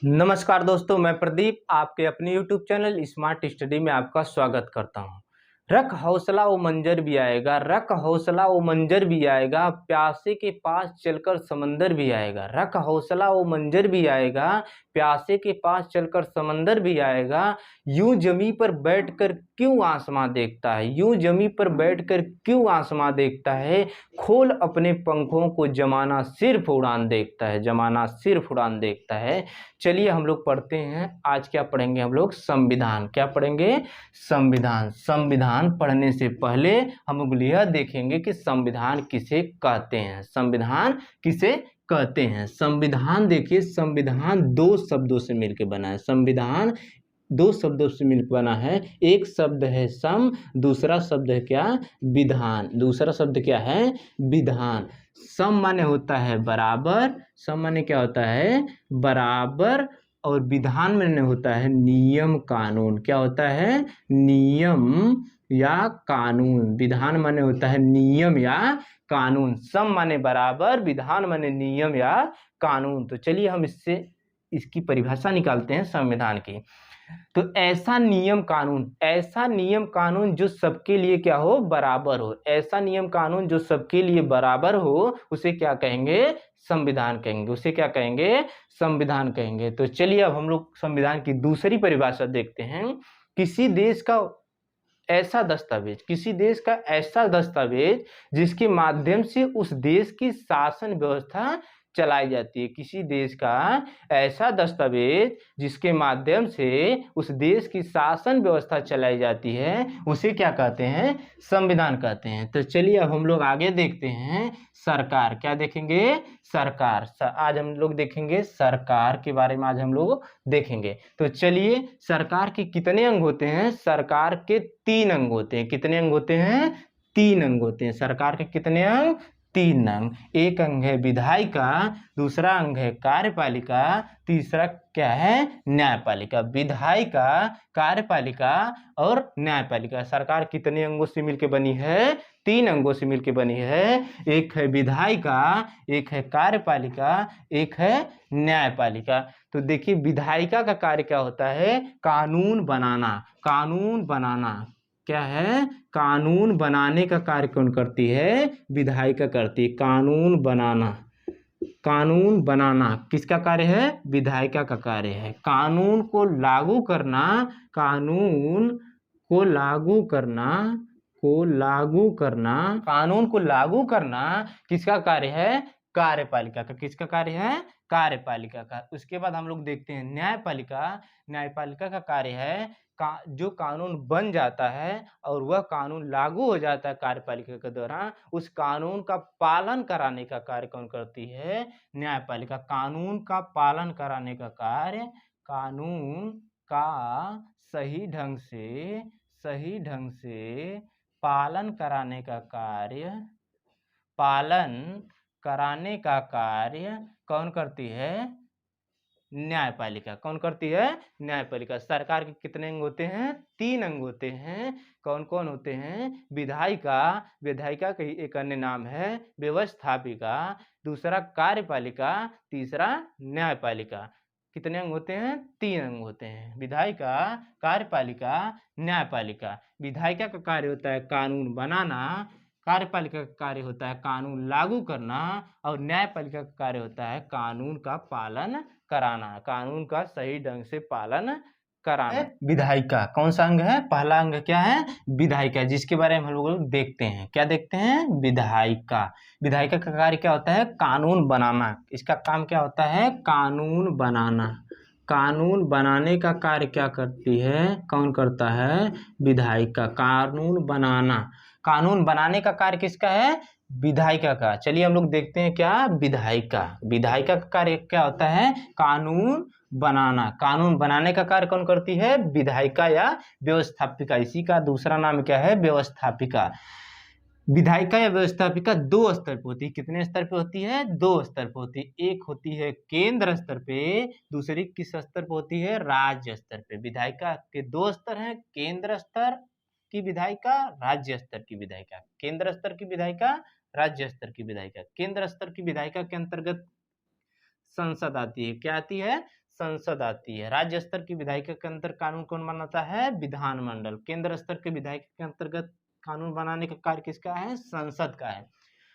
नमस्कार दोस्तों, मैं प्रदीप आपके अपने YouTube चैनल स्मार्ट स्टडी में आपका स्वागत करता हूं। रख हौसला वो मंजर भी आएगा, रख हौसला वो मंजर भी आएगा, प्यासे के पास चलकर समंदर भी आएगा। रख हौसला वो मंजर भी आएगा, प्यासे के पास चलकर समंदर भी आएगा। यूं जमी पर बैठकर क्यों आसमां देखता है, यूं जमी पर बैठकर क्यों आसमां देखता है। खोल अपने पंखों को, जमाना सिर्फ उड़ान देखता है, जमाना सिर्फ उड़ान देखता है। चलिए हम लोग पढ़ते हैं। आज क्या पढ़ेंगे हम लोग? संविधान। क्या पढ़ेंगे? संविधान। संविधान पढ़ने से पहले हम लोग यह देखेंगे कि संविधान किसे कहते हैं। संविधान किसे कहते हैं? संविधान देखिए, संविधान दो शब्दों से मिलकर बना है। संविधान दो शब्दों से मिलकर बना है। एक शब्द है सम, दूसरा शब्द है क्या? विधान। दूसरा शब्द क्या है? विधान। सम माने होता है बराबर, सम माने क्या होता है? बराबर। और विधान माने होता है नियम कानून। क्या होता है? नियम या कानून। विधान माने होता है नियम या कानून। सम माने बराबर, विधान माने नियम या कानून। तो चलिए हम इसकी परिभाषा निकालते हैं संविधान की। तो ऐसा नियम कानून, ऐसा नियम कानून जो सबके लिए क्या हो? बराबर हो। ऐसा नियम कानून जो सबके लिए बराबर हो, उसे क्या कहेंगे? संविधान कहेंगे। उसे क्या कहेंगे? संविधान कहेंगे। तो चलिए अब हम लोग संविधान की दूसरी परिभाषा देखते हैं। किसी देश का ऐसा दस्तावेज, किसी देश का ऐसा दस्तावेज जिसके माध्यम से उस देश की शासन व्यवस्था चलाई जाती है। किसी देश का ऐसा दस्तावेज जिसके माध्यम से उस देश की शासन व्यवस्था चलाई जाती है, उसे क्या कहते हैं? संविधान कहते हैं। तो चलिए अब हम लोग आगे देखते हैं। सरकार। क्या देखेंगे? सरकार। आज हम लोग देखेंगे सरकार के बारे में, आज हम लोग देखेंगे। तो चलिए, सरकार के कितने अंग होते हैं? सरकार के 3 अंग होते हैं। कितने अंग होते हैं? 3 अंग होते हैं। सरकार के कितने अंग? 3 अंग। एक अंग है विधायिका, दूसरा अंग है कार्यपालिका, तीसरा क्या है? न्यायपालिका। विधायिका, कार्यपालिका और न्यायपालिका। सरकार कितने अंगों से मिलकर बनी है? 3 अंगों से मिलकर बनी है। एक है विधायिका, एक है कार्यपालिका, एक है न्यायपालिका। तो देखिए, विधायिका का कार्य क्या होता है? कानून बनाना। कानून बनाना क्या है? कानून बनाने का कार्य कौन करती है? विधायिका करती है। कानून बनाना, कानून बनाना किसका कार्य है? विधायिका का कार्य है। कानून को लागू करना, कानून को लागू करना, कानून को लागू करना किसका कार्य है? कार्यपालिका का। किसका कार्य है? कार्यपालिका का। उसके बाद हम लोग देखते हैं न्यायपालिका। न्यायपालिका का कार्य है जो कानून बन जाता है और वह कानून लागू हो जाता है कार्यपालिका के द्वारा, उस कानून का पालन कराने का कार्य कौन करती है? न्यायपालिका। कानून का पालन कराने का कार्य, कानून का सही ढंग से पालन कराने का कार्य, पालन कराने का कार्य कौन करती है? न्यायपालिका। कौन करती है? न्यायपालिका। सरकार के कितने अंग होते हैं? 3 अंग होते हैं। कौन कौन होते हैं? विधायिका, विधायिका का एक अन्य नाम है व्यवस्थापिका, दूसरा कार्यपालिका, तीसरा न्यायपालिका। कितने अंग होते हैं? 3 अंग होते हैं। विधायिका, कार्यपालिका, न्यायपालिका। विधायिका का कार्य होता है कानून बनाना, कार्यपालिका का कार्य होता है कानून लागू करना और न्यायपालिका का कार्य होता है कानून का पालन कराना, कानून का सही ढंग से पालन कराना। विधायिका कौन सा अंग है? पहला अंग क्या है? विधायिका, जिसके बारे में हम लोग देखते हैं। क्या देखते हैं? विधायिका। विधायिका का कार्य क्या होता है? कानून बनाना। इसका काम क्या होता है? कानून बनाना। कानून बनाने का कार्य क्या करती है? कौन करता है? विधायिका। कानून बनाना, कानून बनाने का कार्य किसका है? विधायिका का। चलिए हम लोग देखते हैं क्या? विधायिका। विधायिका का कार्य क्या होता है? कानून बनाना। कानून बनाने का कार्य कौन करती है? विधायिका या व्यवस्थापिका। इसी का दूसरा नाम क्या है? व्यवस्थापिका। विधायिका या व्यवस्थापिका 2 स्तर पे होती है। कितने स्तर पे होती है? 2 स्तर पे होती है। एक होती है केंद्र स्तर पे, दूसरी किस स्तर पे होती है? राज्य स्तर पे। विधायिका के 2 स्तर हैं, केंद्र स्तर की विधायिका, राज्य स्तर की विधायिका। केंद्र स्तर की विधायिका, राज्य स्तर की विधायिका। केंद्र स्तर की विधायिका के अंतर्गत संसद आती है। क्या आती है? संसद आती है। राज्य स्तर की विधायिका के अंतर कानून कौन बनाता है? विधानमंडल। केंद्र स्तर के विधायिका के अंतर्गत कानून बनाने का कार्य किसका है? संसद का है।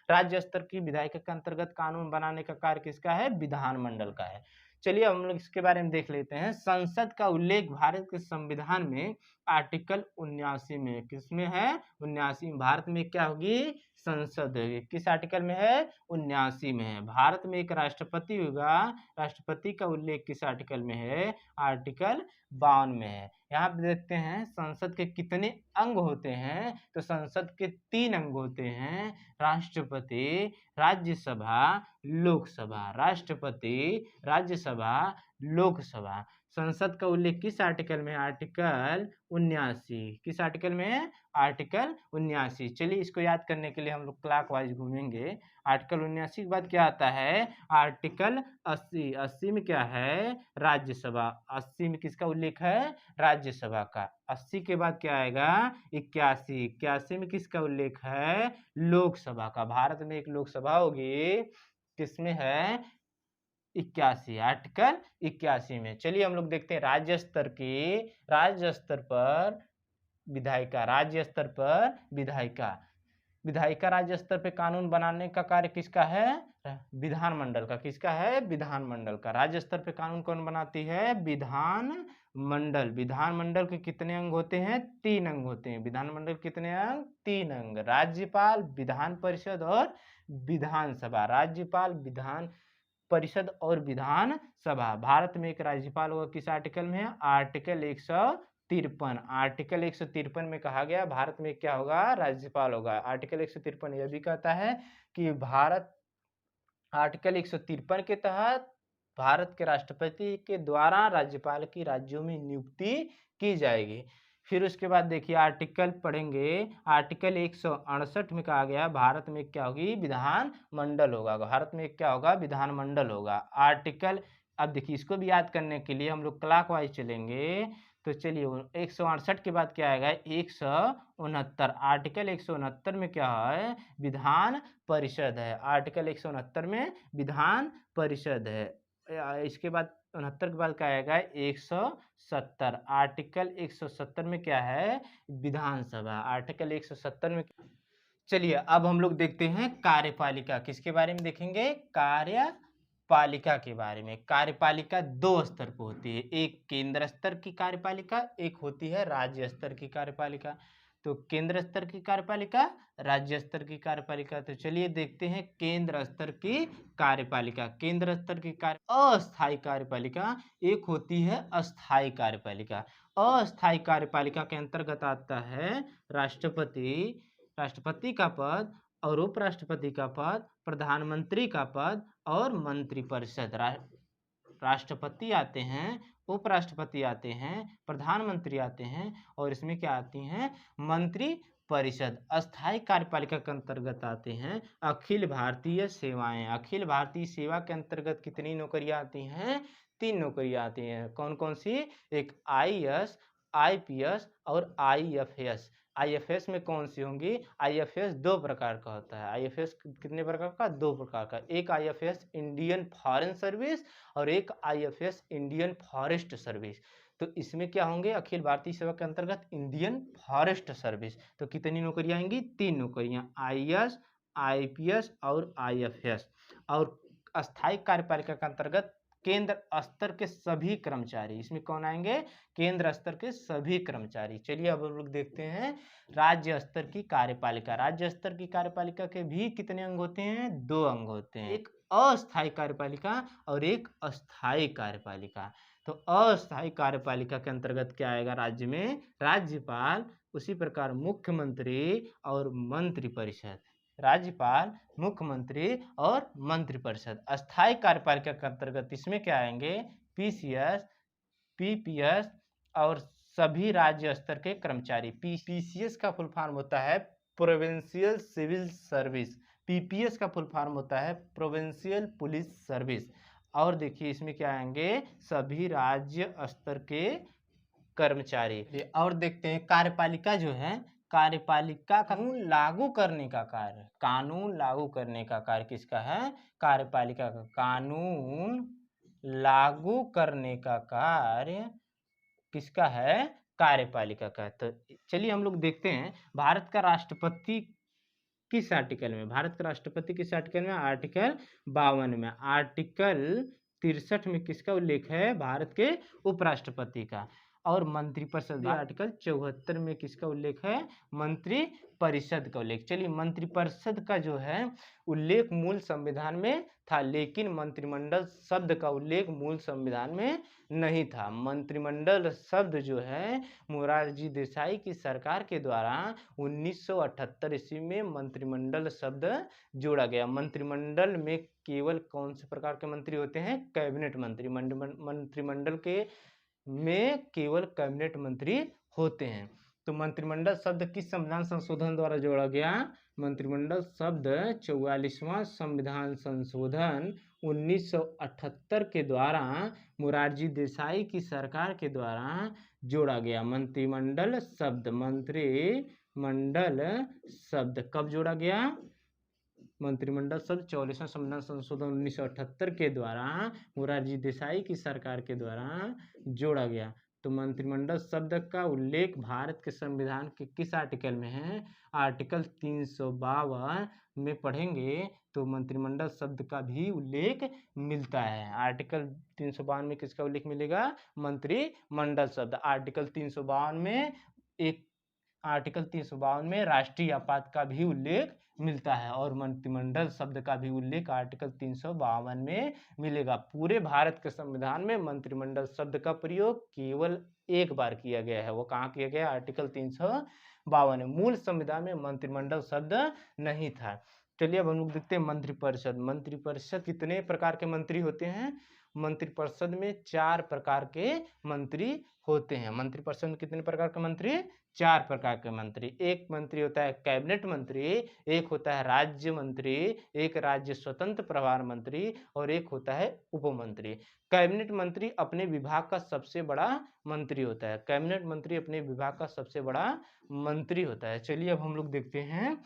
राज्य स्तर की विधायिका के अंतर्गत कानून बनाने का कार्य किसका है? विधानमंडल का है। चलिए हम लोग इसके बारे में देख लेते हैं। संसद का उल्लेख भारत के संविधान में आर्टिकल 79 में, किसमें है? 79 में। भारत में क्या होगी? संसद होगी। किस आर्टिकल में है? 79 में है। भारत में एक राष्ट्रपति होगा, राष्ट्रपति का उल्लेख किस आर्टिकल में है? आर्टिकल 52 में है। यहाँ पे देखते हैं संसद के कितने अंग होते हैं, तो संसद के 3 अंग होते हैं, राष्ट्रपति, राज्यसभा, लोकसभा। राष्ट्रपति, राज्यसभा, लोकसभा। संसद का उल्लेख किस आर्टिकल में है? आर्टिकल 79। किस आर्टिकल में है? आर्टिकल 79। चलिए इसको याद करने के लिए हम लोग क्लॉकवाइज घूमेंगे। आर्टिकल 79 के बाद क्या आता है? आर्टिकल 80। 80 में क्या है? राज्यसभा। 80 में किसका उल्लेख है? राज्यसभा का। 80 के बाद क्या आएगा? 81। 81 में किसका उल्लेख है? लोकसभा का। भारत में एक लोकसभा होगी, किसमें है? 81, आर्टिकल 81 में। चलिए हम लोग देखते हैं राज्य स्तर की, राज्य स्तर पर विधायिका, राज्य स्तर पर विधायिका, विधायिका राज्य स्तर पे कानून बनाने का कार्य किसका है? विधानमंडल का। किसका है? विधानमंडल का। राज्य स्तर पे कानून कौन बनाती है? विधानमंडल। विधानमंडल के कितने अंग होते हैं? 3 अंग होते हैं। विधानमंडल कितने अंग? 3 अंग। राज्यपाल, विधान परिषद और विधानसभा। राज्यपाल, विधान परिषद और विधान सभा। भारत में एक राज्यपाल होगा, किस आर्टिकल में है? आर्टिकल 153। आर्टिकल 153 में कहा गया भारत में क्या होगा? राज्यपाल होगा। आर्टिकल 153 यह भी कहता है कि भारत, आर्टिकल 153 के तहत भारत के राष्ट्रपति के द्वारा राज्यपाल की राज्यों में नियुक्ति की जाएगी। फिर उसके बाद देखिए आर्टिकल पढ़ेंगे। आर्टिकल 168 में कहा गया भारत में क्या होगी? विधान मंडल होगा। भारत में क्या होगा? विधान मंडल होगा। आर्टिकल, अब देखिए इसको भी याद करने के लिए हम लोग क्लॉकवाइज चलेंगे। तो चलिए 168 के बाद क्या आएगा? 169। आर्टिकल 169 में क्या है? विधान परिषद है। आर्टिकल 169 में विधान परिषद है। इसके बाद 69 के बाद क्या आएगा? 170। आर्टिकल 170 में क्या है? विधानसभा। आर्टिकल 170 में। चलिए अब हम लोग देखते हैं कार्यपालिका। किसके बारे में देखेंगे? कार्यपालिका के बारे में। कार्यपालिका 2 स्तर पर होती है, एक केंद्र स्तर की कार्यपालिका, एक होती है राज्य स्तर की कार्यपालिका। तो केंद्र स्तर की कार्यपालिका, राज्य स्तर की कार्यपालिका। तो चलिए देखते हैं केंद्र स्तर की कार्यपालिका। केंद्र स्तर की अस्थायी कार्यपालिका, एक होती है अस्थायी कार्यपालिका। अस्थायी कार्यपालिका के अंतर्गत आता है राष्ट्रपति, राष्ट्रपति का पद और उपराष्ट्रपति का पद, प्रधानमंत्री का पद और मंत्रिपरिषद। राष्ट्रपति आते हैं, उपराष्ट्रपति आते हैं, प्रधानमंत्री आते हैं और इसमें क्या आती हैं? मंत्री परिषद। अस्थायी कार्यपालिका के अंतर्गत आते हैं अखिल भारतीय सेवाएं। अखिल भारतीय सेवा के अंतर्गत कितनी नौकरियां आती हैं? 3 नौकरियां आती हैं। कौन कौन सी? एक आईएएस, आईपीएस और आईएफएस। आईएफएस में कौन सी होंगी? आईएफएस 2 प्रकार का होता है। आईएफएस कितने प्रकार का? 2 प्रकार का। एक आईएफएस इंडियन फॉरेन सर्विस और एक आईएफएस इंडियन फॉरेस्ट सर्विस। तो इसमें क्या होंगे? अखिल भारतीय सेवा के अंतर्गत इंडियन फॉरेस्ट सर्विस। तो कितनी नौकरियां आएंगी? 3 नौकरियां, आईएएस, आईपीएस और आईएफएस। और अस्थायी कार्यपालिका के अंतर्गत केंद्र स्तर के सभी कर्मचारी। इसमें कौन आएंगे? केंद्र स्तर के सभी कर्मचारी। चलिए अब हम लोग देखते हैं राज्य स्तर की कार्यपालिका। राज्य स्तर की कार्यपालिका के भी कितने अंग होते हैं? 2 अंग होते हैं, एक अस्थायी कार्यपालिका और एक अस्थायी कार्यपालिका। तो अस्थायी कार्यपालिका के अंतर्गत क्या आएगा? राज्य में राज्यपाल, उसी प्रकार मुख्यमंत्री और मंत्रिपरिषद। राज्यपाल, मुख्यमंत्री और मंत्रिपरिषद। अस्थायी कार्यपालिका के अंतर्गत इसमें क्या आएंगे? पीसीएस, पीपीएस और सभी राज्य स्तर के कर्मचारी। पीसीएस का फुल फॉर्म होता है प्रोविंशियल सिविल सर्विस। पीपीएस का फुल फॉर्म होता है प्रोविंशियल पुलिस सर्विस। और देखिए इसमें क्या आएंगे? सभी राज्य स्तर के कर्मचारी। और देखते हैं कार्यपालिका जो है, कार्यपालिका कानून लागू करने का कार्य, कानून लागू करने का कार्य किसका है? कार्यपालिका का। कानून लागू करने का कार्य किसका है? कार्यपालिका का। तो चलिए हम लोग देखते हैं भारत का राष्ट्रपति किस आर्टिकल में, भारत का राष्ट्रपति किस आर्टिकल में? आर्टिकल 52 में। आर्टिकल 63 में किसका उल्लेख है? भारत के उपराष्ट्रपति का। और मंत्रिपरिषद आर्टिकल 74 में किसका उल्लेख है? मंत्री परिषद का उल्लेख। चलिए मंत्रिपरिषद का जो है उल्लेख मूल संविधान में था, लेकिन मंत्रिमंडल शब्द का उल्लेख मूल संविधान में नहीं था। मंत्रिमंडल शब्द जो है मोरारजी देसाई की सरकार के द्वारा 1978 ईस्वी में मंत्रिमंडल शब्द जोड़ा गया। मंत्रिमंडल में केवल कौन से प्रकार के मंत्री होते हैं? कैबिनेट मंत्री। मंत्रिमंडल के में केवल कैबिनेट मंत्री होते हैं। तो मंत्रिमंडल शब्द किस संविधान संशोधन द्वारा जोड़ा गया? मंत्रिमंडल शब्द 44वां संविधान संशोधन 1978 के द्वारा मोरारजी देसाई की सरकार के द्वारा जोड़ा गया। मंत्रिमंडल शब्द कब जोड़ा गया? मंत्रिमंडल शब्द 44वां संविधान संशोधन 1978 के द्वारा मोरारजी देसाई की सरकार के द्वारा जोड़ा गया। तो मंत्रिमंडल शब्द का उल्लेख भारत के संविधान के किस आर्टिकल में है? आर्टिकल 352 में पढ़ेंगे तो मंत्रिमंडल शब्द का भी उल्लेख मिलता है। आर्टिकल 352 में किसका उल्लेख मिलेगा? मंत्रिमंडल शब्द। आर्टिकल 352 में राष्ट्रीय आपात का भी उल्लेख मिलता है और मंत्रिमंडल शब्द का भी उल्लेख आर्टिकल 352 में मिलेगा। पूरे भारत के संविधान में मंत्रिमंडल शब्द का प्रयोग केवल एक बार किया गया है। वो कहाँ किया गया? आर्टिकल 352 में। मूल संविधान में मंत्रिमंडल शब्द नहीं था। चलिए अब हम लोग देखते हैं मंत्रिपरिषद। मंत्रिपरिषद कितने प्रकार के मंत्री होते हैं? मंत्रिपरिषद में 4 प्रकार के मंत्री होते हैं। मंत्रिपरिषद में कितने प्रकार के मंत्री? 4 प्रकार के मंत्री। एक मंत्री होता है कैबिनेट मंत्री, एक होता है राज्य मंत्री, एक राज्य स्वतंत्र प्रभार मंत्री और एक होता है उपमंत्री। कैबिनेट मंत्री अपने विभाग का सबसे बड़ा मंत्री होता है। कैबिनेट मंत्री अपने विभाग का सबसे बड़ा मंत्री होता है। चलिए अब हम लोग देखते हैं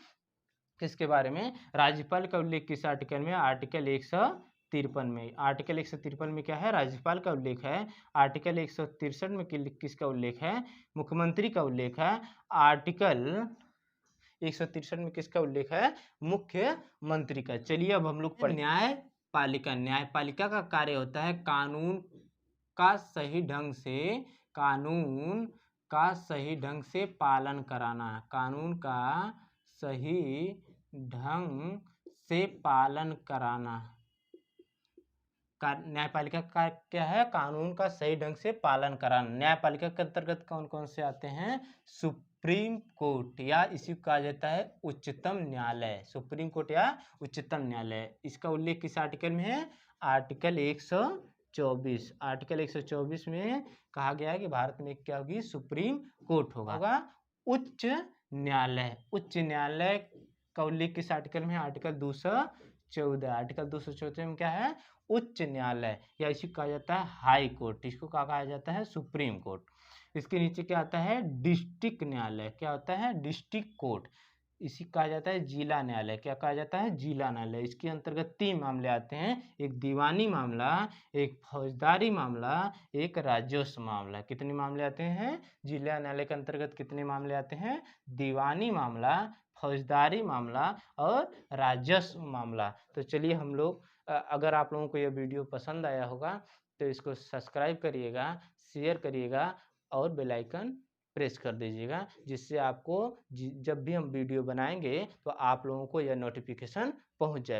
किसके बारे में। राज्यपाल का उल्लेख किस आर्टिकल में? आर्टिकल 153 में। आर्टिकल 153 में क्या है? राज्यपाल का उल्लेख है। आर्टिकल 163 में किसका उल्लेख है? मुख्यमंत्री का उल्लेख है। आर्टिकल 163 में किसका उल्लेख है? मुख्यमंत्री का। चलिए अब हम लोग न्यायपालिका। न्यायपालिका का कार्य होता है कानून का सही ढंग से पालन कराना। कानून का सही ढंग से पालन कराना। न्यायपालिका का क्या है? कानून का सही ढंग से पालन कराना। न्यायपालिका के अंतर्गत कौन कौन से आते हैं? सुप्रीम कोर्ट या इसी को कहा जाता है उच्चतम न्यायालय। सुप्रीम कोर्ट या उच्चतम न्यायालय। इसका उल्लेख किस आर्टिकल में है? आर्टिकल 124। आर्टिकल 124 में कहा गया है कि भारत में क्या होगी? सुप्रीम कोर्ट होगा। उच्च न्यायालय। उच्च न्यायालय का उल्लेख किस आर्टिकल में है? आर्टिकल 214। आर्टिकल 214 में क्या है? उच्च न्यायालय या इसी को कहा जाता है हाई कोर्ट। इसको क्या कहा जाता है? Supreme court. इसके नीचे क्या आता है? डिस्ट्रिक्ट न्यायालय। क्या होता है? District court. इसी कहा जाता है जिला न्यायालय। क्या कहा जाता है? जिला न्यायालय। इसके अंतर्गत 3 मामले आते हैं, एक दीवानी मामला, एक फौजदारी मामला, एक राजस्व मामला। कितने मामले आते हैं? जिला न्यायालय के अंतर्गत कितने मामले आते हैं? दीवानी मामला, फौजदारी मामला और राजस्व मामला। तो चलिए हम लोग अगर आप लोगों को यह वीडियो पसंद आया होगा तो इसको सब्सक्राइब करिएगा, शेयर करिएगा और बेल आइकन प्रेस कर दीजिएगा, जिससे आपको जब भी हम वीडियो बनाएंगे तो आप लोगों को यह नोटिफिकेशन पहुंच जाएगा।